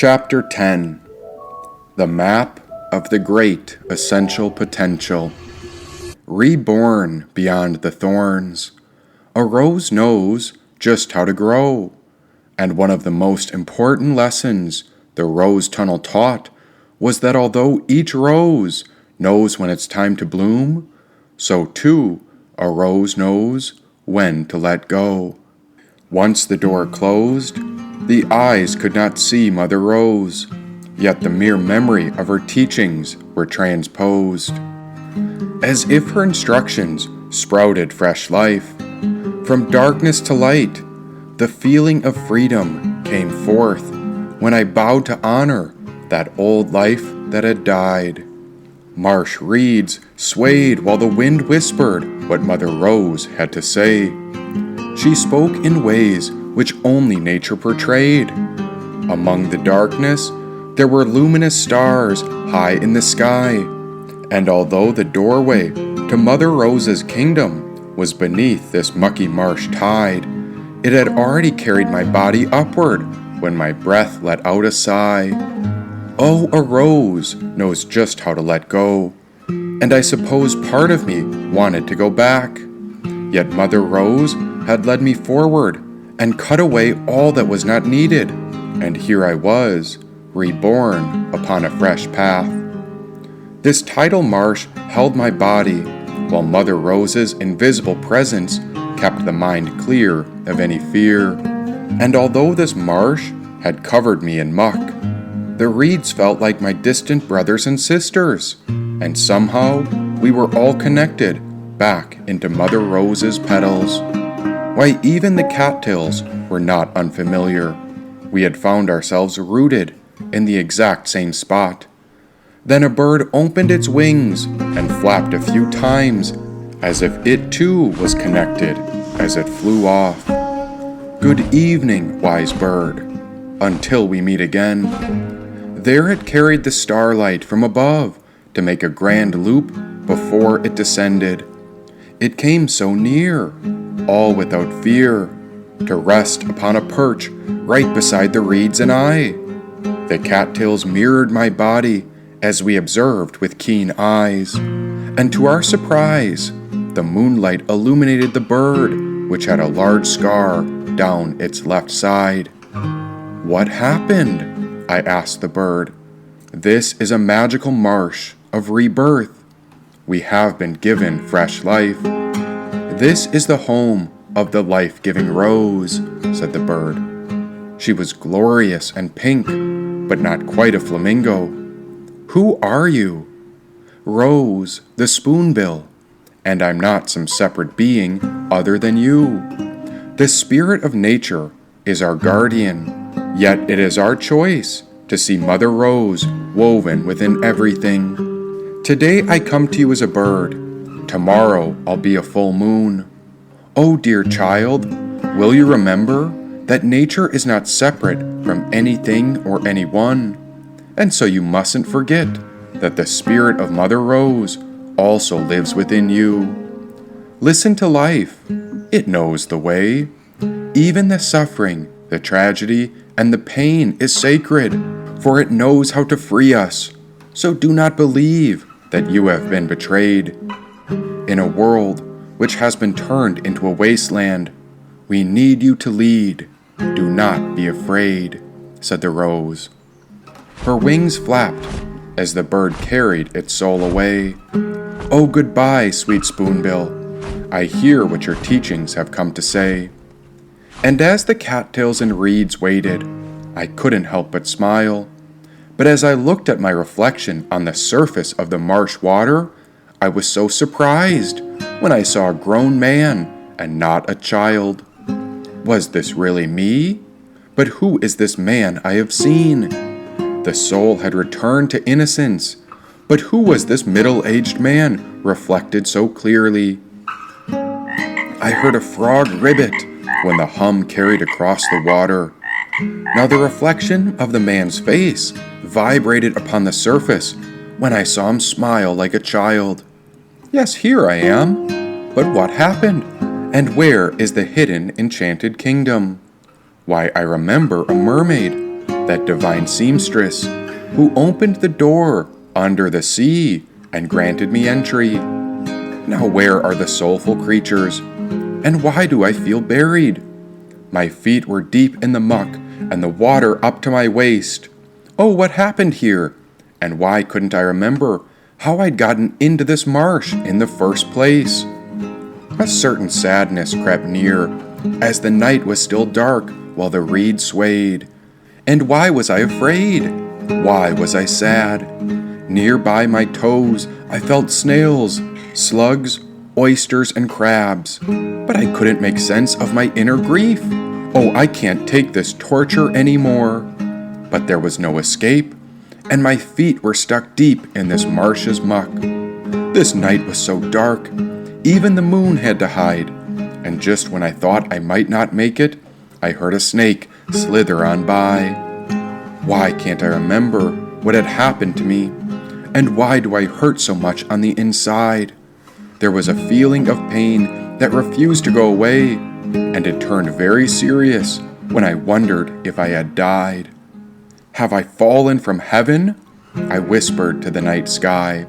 Chapter 10. The Map of the Great Essential Potential. Reborn beyond the thorns, a rose knows just how to grow. And one of the most important lessons the rose tunnel taught was that although each rose knows when it's time to bloom, so too a rose knows when to let go. Once the door closed, the eyes could not see Mother Rose, yet the mere memory of her teachings were transposed. As if her instructions sprouted fresh life, from darkness to light, the feeling of freedom came forth when I bowed to honor that old life that had died. Marsh reeds swayed while the wind whispered what Mother Rose had to say. She spoke in ways which only nature portrayed. Among the darkness, there were luminous stars high in the sky, and although the doorway to Mother Rose's kingdom was beneath this mucky marsh tide, it had already carried my body upward when my breath let out a sigh. Oh, a rose knows just how to let go, and I suppose part of me wanted to go back. Yet Mother Rose had led me forward and cut away all that was not needed, and here I was, reborn upon a fresh path. This tidal marsh held my body, while Mother Rose's invisible presence kept the mind clear of any fear. And although this marsh had covered me in muck, the reeds felt like my distant brothers and sisters, and somehow we were all connected back into Mother Rose's petals. Why, even the cattails were not unfamiliar. We had found ourselves rooted in the exact same spot. Then a bird opened its wings and flapped a few times, as if it too was connected as it flew off. Good evening, wise bird, until we meet again. There it carried the starlight from above to make a grand loop before it descended. It came so near, all without fear, to rest upon a perch right beside the reeds and I. The cattails mirrored my body as we observed with keen eyes, and to our surprise, the moonlight illuminated the bird, which had a large scar down its left side. What happened? I asked the bird. This is a magical marsh of rebirth. We have been given fresh life. This is the home of the life-giving rose, said the bird. She was glorious and pink, but not quite a flamingo. Who are you? Rose, the spoonbill, and I'm not some separate being other than you. The spirit of nature is our guardian, yet it is our choice to see Mother Rose woven within everything. Today I come to you as a bird. Tomorrow I'll be a full moon. Oh, dear child, will you remember that nature is not separate from anything or anyone? And so you mustn't forget that the spirit of Mother Rose also lives within you. Listen to life. It knows the way. Even the suffering, the tragedy, and the pain is sacred, for it knows how to free us. So do not believe that you have been betrayed. In a world which has been turned into a wasteland, we need you to lead. Do not be afraid, said the rose. Her wings flapped as the bird carried its soul away. Oh, goodbye, sweet spoonbill. I hear what your teachings have come to say. And as the cattails and reeds waited, I couldn't help but smile. But as I looked at my reflection on the surface of the marsh water, I was so surprised when I saw a grown man and not a child. Was this really me? But who is this man I have seen? The soul had returned to innocence, but who was this middle-aged man reflected so clearly? I heard a frog ribbit when the hum carried across the water. Now the reflection of the man's face vibrated upon the surface when I saw him smile like a child. Yes, here I am. But what happened? And where is the hidden enchanted kingdom? Why, I remember a mermaid. that divine seamstress who opened the door under the sea and granted me entry. Now where are the soulful creatures, and why do I feel buried? My feet were deep in the muck and the water up to my waist. Oh, what happened here? And why couldn't I remember how I'd gotten into this marsh in the first place? A certain sadness crept near as the night was still dark while the reeds swayed. And why was I afraid? Why was I sad? Near by my toes I felt snails, slugs, oysters, and crabs. But I couldn't make sense of my inner grief. Oh, I can't take this torture anymore. But there was no escape, and my feet were stuck deep in this marsh's muck. This night was so dark, even the moon had to hide, and just when I thought I might not make it, I heard a snake slither on by. Why can't I remember what had happened to me, and why do I hurt so much on the inside? There was a feeling of pain that refused to go away, and it turned very serious when I wondered if I had died. Have I fallen from heaven? I whispered to the night sky.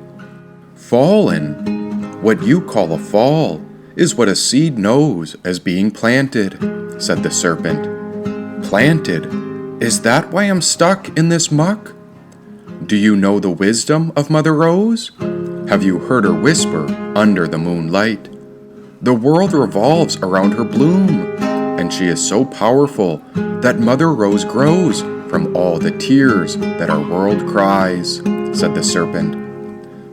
Fallen? What you call a fall is what a seed knows as being planted, said the serpent. Planted? Is that why I'm stuck in this muck? Do you know the wisdom of Mother Rose? Have you heard her whisper under the moonlight? The world revolves around her bloom, and she is so powerful that Mother Rose grows from all the tears that our world cries, said the serpent.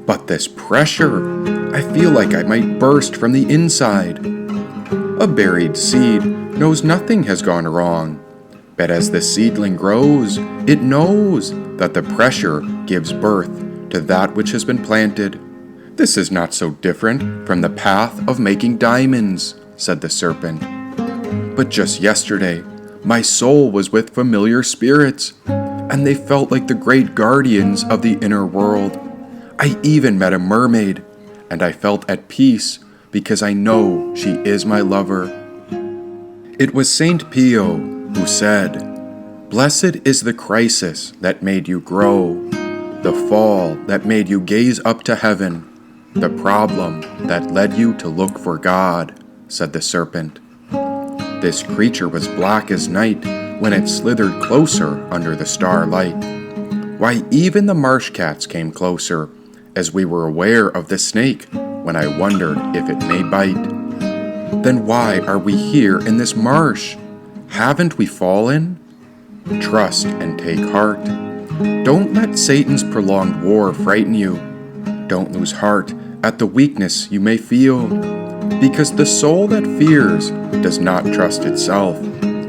But this pressure, I feel like I might burst from the inside. A buried seed knows nothing has gone wrong, but as the seedling grows, it knows that the pressure gives birth to that which has been planted. This is not so different from the path of making diamonds, said the serpent. But just yesterday, my soul was with familiar spirits, and they felt like the great guardians of the inner world. I even met a mermaid, and I felt at peace because I know she is my lover. It was Saint Pio who said, "Blessed is the crisis that made you grow, the fall that made you gaze up to heaven, the problem that led you to look for God," said the serpent. This creature was black as night when it slithered closer under the starlight. Why, even the marsh cats came closer, as we were aware of the snake when I wondered if it may bite. Then why are we here in this marsh? Haven't we fallen? Trust and take heart. Don't let Satan's prolonged war frighten you. Don't lose heart at the weakness you may feel, because the soul that fears does not trust itself,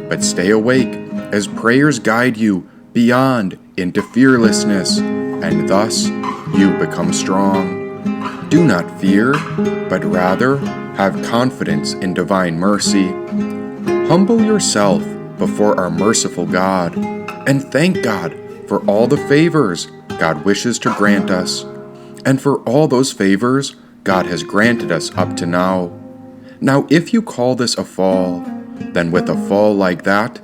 but stay awake as prayers guide you beyond into fearlessness, and thus you become strong. Do not fear, but rather have confidence in divine mercy. Humble yourself before our merciful God, and thank God for all the favors God wishes to grant us, and for all those favors God has granted us up to now. Now, if you call this a fall, then with a fall like that,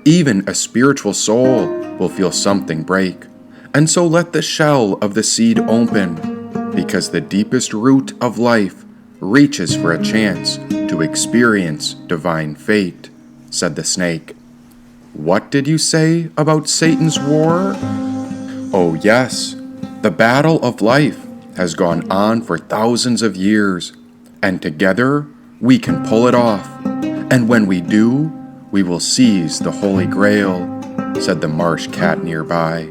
even a spiritual soul will feel something break. And so let the shell of the seed open, because the deepest root of life reaches for a chance to experience divine fate, said the snake. What did you say about Satan's war? Oh yes, the battle of life has gone on for thousands of years, and together we can pull it off, and when we do, we will seize the Holy Grail, said the marsh cat nearby.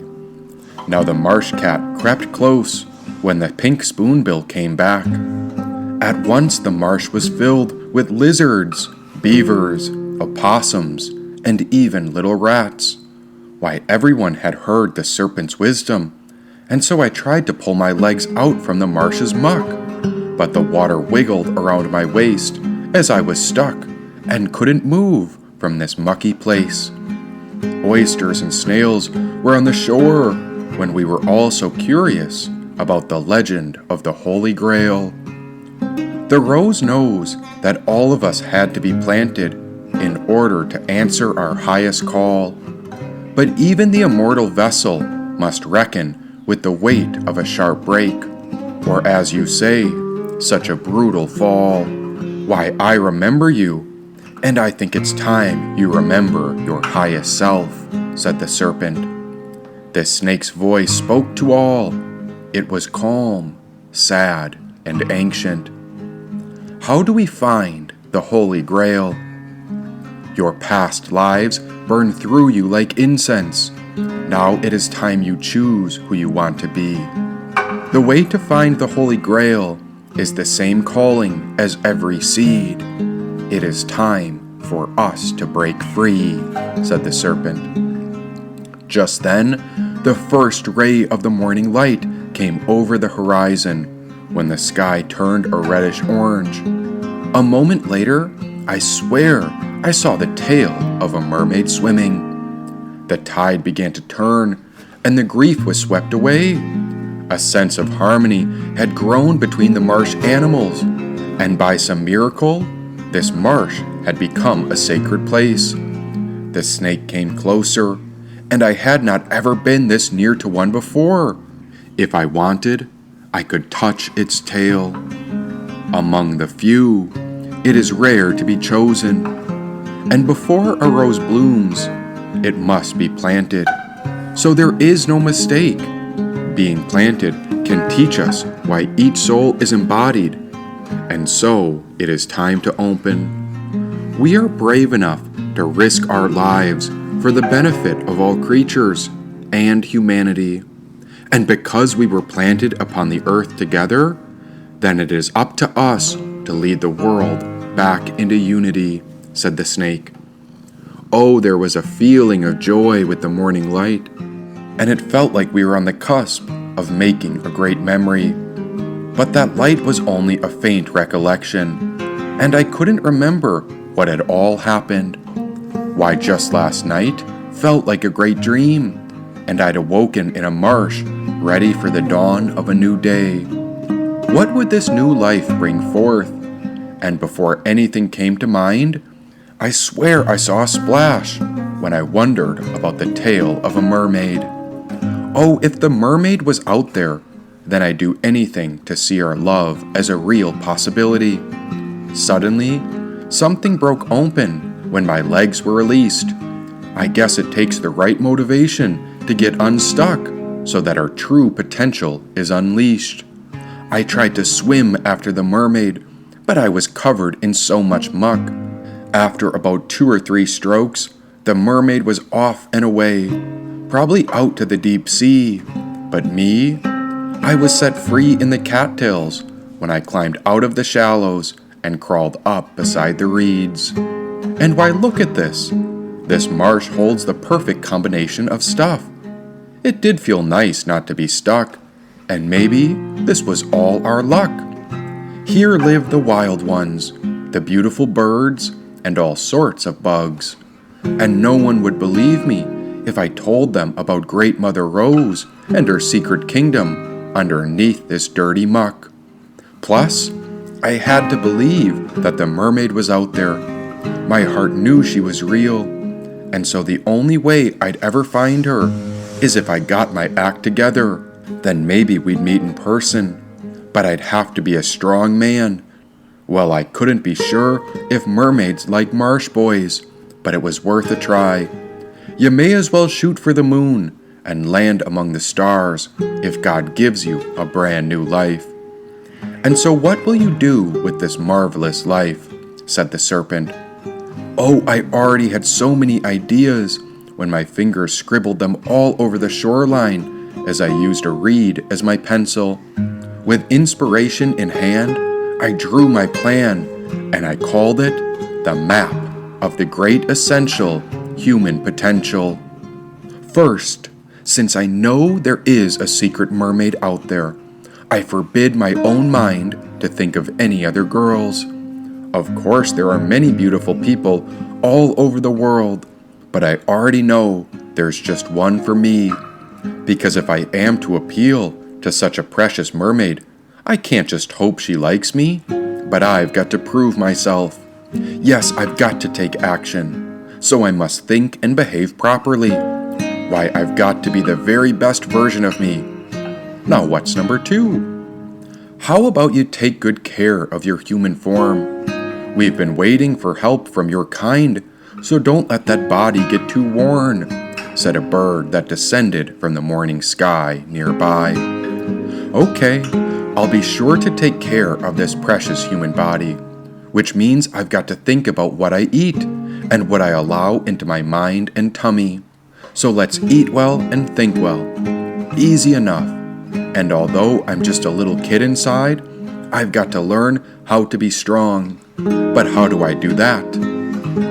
Now the marsh cat crept close when the pink spoonbill came back. At once the marsh was filled with lizards, beavers, opossums, and even little rats. Why, everyone had heard the serpent's wisdom, and so I tried to pull my legs out from the marsh's muck, but the water wiggled around my waist as I was stuck and couldn't move from this mucky place. Oysters and snails were on the shore when we were all so curious about the legend of the Holy Grail. The rose knows that all of us had to be planted in order to answer our highest call. But even the immortal vessel must reckon with the weight of a sharp break, or as you say, such a brutal fall. Why, I remember you, and I think it's time you remember your highest self, said the serpent. The snake's voice spoke to all. It was calm, sad, and ancient. How do we find the Holy Grail? Your past lives burn through you like incense. Now it is time you choose who you want to be. The way to find the Holy Grail is the same calling as every seed. It is time for us to break free, said the serpent. Just then, the first ray of the morning light came over the horizon when the sky turned a reddish orange. A moment later, I swear I saw the tail of a mermaid swimming. The tide began to turn, and the grief was swept away. A sense of harmony had grown between the marsh animals, and by some miracle, this marsh had become a sacred place. The snake came closer, and I had not ever been this near to one before. If I wanted, I could touch its tail. Among the few, it is rare to be chosen, and before a rose blooms, it must be planted. So there is no mistake. Being planted can teach us why each soul is embodied, and so it is time to open. We are brave enough to risk our lives for the benefit of all creatures and humanity. And because we were planted upon the earth together, then it is up to us to lead the world back into unity, said the snake. Oh, there was a feeling of joy with the morning light, and it felt like we were on the cusp of making a great memory. But that light was only a faint recollection, and I couldn't remember what had all happened. Why, just last night felt like a great dream, and I'd awoken in a marsh, ready for the dawn of a new day. What would this new life bring forth? And before anything came to mind, I swear I saw a splash when I wondered about the tail of a mermaid. Oh, if the mermaid was out there, then I'd do anything to see our love as a real possibility. Suddenly, something broke open when my legs were released. I guess it takes the right motivation to get unstuck so that our true potential is unleashed. I tried to swim after the mermaid, but I was covered in so much muck. After about 2 or 3 strokes, the mermaid was off and away, probably out to the deep sea. But me, I was set free in the cattails when I climbed out of the shallows and crawled up beside the reeds. And why, look at this. This marsh holds the perfect combination of stuff. It did feel nice not to be stuck, and maybe this was all our luck. Here live the wild ones, the beautiful birds, and all sorts of bugs. And no one would believe me if I told them about Great Mother Rose and her secret kingdom underneath this dirty muck. Plus, I had to believe that the mermaid was out there. My heart knew she was real, and so the only way I'd ever find her is if I got my act together. Then maybe we'd meet in person, but I'd have to be a strong man. Well, I couldn't be sure if mermaids like marsh boys, but it was worth a try. You may as well shoot for the moon and land among the stars if God gives you a brand new life. And so what will you do with this marvelous life? Said the serpent. Oh, I already had so many ideas when my fingers scribbled them all over the shoreline as I used a reed as my pencil. With inspiration in hand, I drew my plan, and I called it the map of the great essential human potential. First, since I know there is a secret mermaid out there, I forbid my own mind to think of any other girls. Of course, there are many beautiful people all over the world, but I already know there's just one for me. Because if I am to appeal to such a precious mermaid, I can't just hope she likes me, but I've got to prove myself. Yes, I've got to take action, so I must think and behave properly. Why, I've got to be the very best version of me. Now what's number 2? How about you take good care of your human form? We've been waiting for help from your kind, so don't let that body get too worn, said a bird that descended from the morning sky nearby. Okay, I'll be sure to take care of this precious human body, which means I've got to think about what I eat and what I allow into my mind and tummy. So let's eat well and think well. Easy enough. And although I'm just a little kid inside, I've got to learn how to be strong. But how do I do that?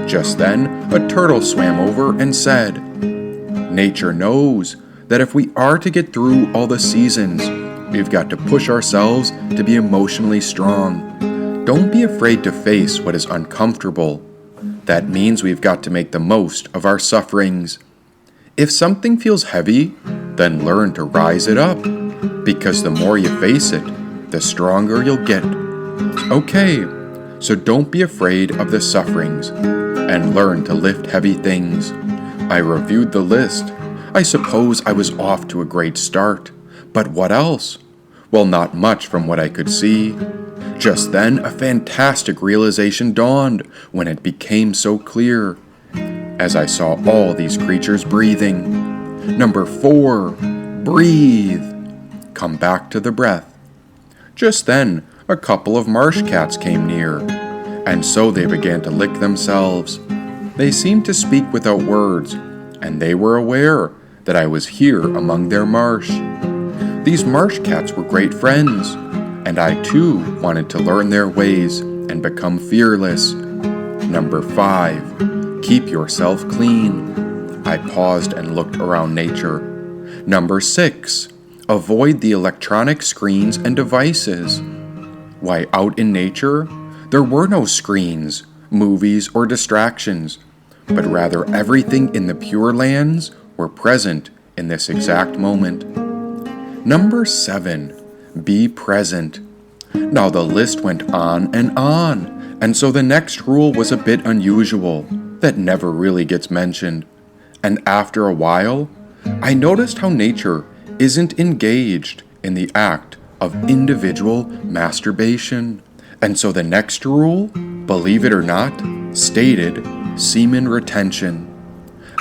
Just then, a turtle swam over and said, Nature knows that if we are to get through all the seasons, we've got to push ourselves to be emotionally strong. Don't be afraid to face what is uncomfortable. That means we've got to make the most of our sufferings. If something feels heavy, then learn to rise it up, because the more you face it, the stronger you'll get. Okay, so don't be afraid of the sufferings, and learn to lift heavy things. I reviewed the list. I suppose I was off to a great start, but what else? Well, not much from what I could see. Just then, a fantastic realization dawned when it became so clear, as I saw all these creatures breathing. Number 4, breathe. Come back to the breath. Just then, a couple of marsh cats came near, and so they began to lick themselves. They seemed to speak without words, and they were aware that I was here among their marsh. These marsh cats were great friends, and I too wanted to learn their ways and become fearless. Number 5, keep yourself clean. I paused and looked around nature. Number 6, avoid the electronic screens and devices. Why, out in nature, there were no screens, movies, or distractions, but rather everything in the Pure Lands were present in this exact moment. Number 7, be present. Now the list went on, and so the next rule was a bit unusual, that never really gets mentioned. And after a while, I noticed how nature isn't engaged in the act of individual masturbation. And so the next rule, believe it or not, stated semen retention.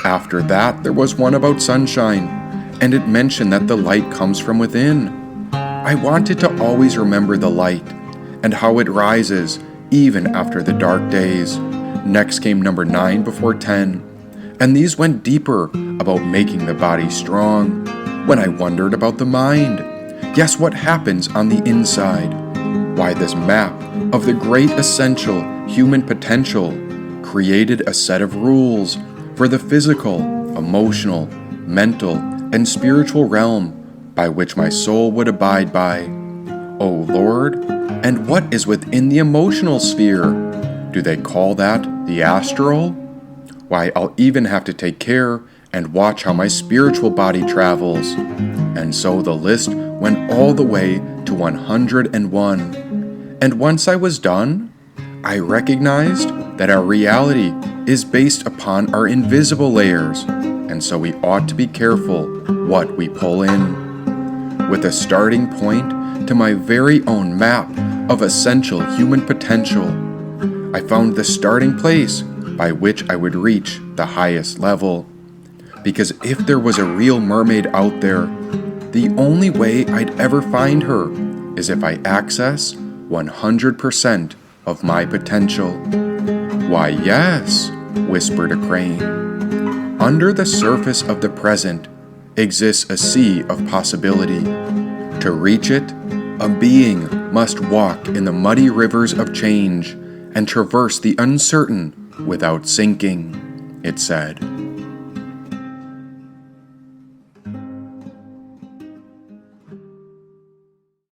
After that, there was one about sunshine, and it mentioned that the light comes from within. I wanted to always remember the light and how it rises even after the dark days. Next came number 9 before 10, and these went deeper about making the body strong. When I wondered about the mind, yes, what happens on the inside? Why, this map of the great essential human potential created a set of rules for the physical, emotional, mental, and spiritual realm by which my soul would abide by. O Lord, and what is within the emotional sphere? Do they call that the astral? Why, I'll even have to take care and watch how my spiritual body travels. And so the list went all the way to 101. And once I was done, I recognized that our reality is based upon our invisible layers, and so we ought to be careful what we pull in. With a starting point to my very own map of essential human potential, I found the starting place by which I would reach the highest level. Because if there was a real mermaid out there, the only way I'd ever find her is if I access 100% of my potential. Why, yes, whispered a crane. Under the surface of the present exists a sea of possibility. To reach it, a being must walk in the muddy rivers of change and traverse the uncertain without sinking, it said.